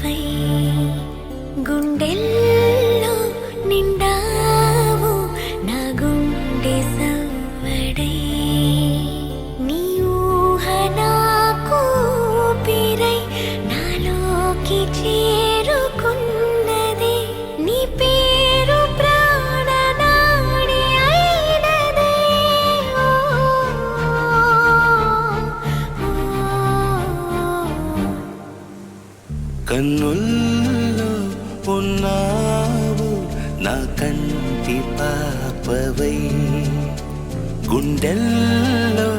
పాపవై గుండెల్లో నిండావు నా గుండె సవ్వడై నీ ఊహ నాకు ఊపిరై నాలోకి చేరుకున్నది నీ పేరు ప్రాణనాడి అయినదే కన్నుల్లో ఉన్నావు నా కంటి పాపవై గుండెల్లో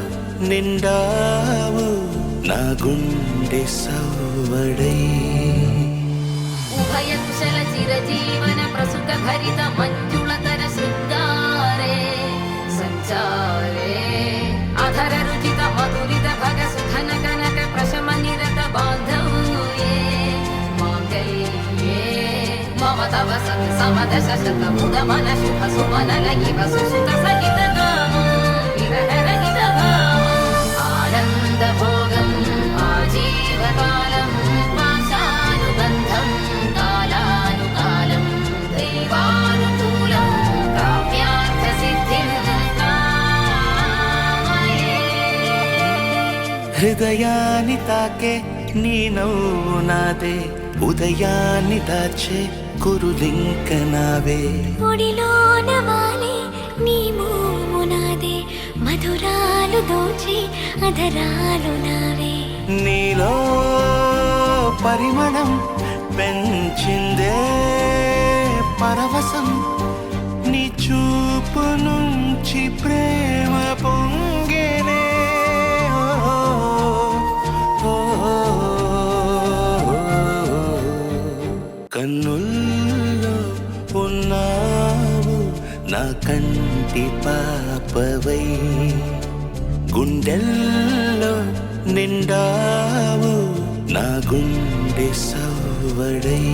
నిండావు నా గుండె సవ్వడై ఉభయకుశల చిరజీవన ప్రసుక భరిత మంజుళతర శృంగారే సంచారే అధర రుచిత మధురిత భగ సుధన కనక ప్రశమ నిరత బాంధవ్యే మాంగళ్యే మమ తవ సత్ సమదశ శత ముద మన శుభ సుమనల ఇవ సుసుత సహిత కామం విరహ రహిత భావం ఆనంద భోగం ఆజీవకాలం పాశానుబంధం కాలానుకాలం దైవానుకూలం కావ్యార్థ సిద్ధిం కామయే. హృదయాన్ని తాకే నీ నవ్వు నాదే ఉదయాన్ని దాచే కురులింక నావే ఒడిలోన వాలే నీ మోము నాదే మధురాలు దోచి అధరాలు నావే నీలో పరిమళం పెంచిందే పరవశం నీ చూపు నుంచి ప్రేమ పొంగేనే కన్నుల్లో ఉన్నావు నా కంటి పాపవై గుండెల్లో నిండావు నా గుండె సవ్వడై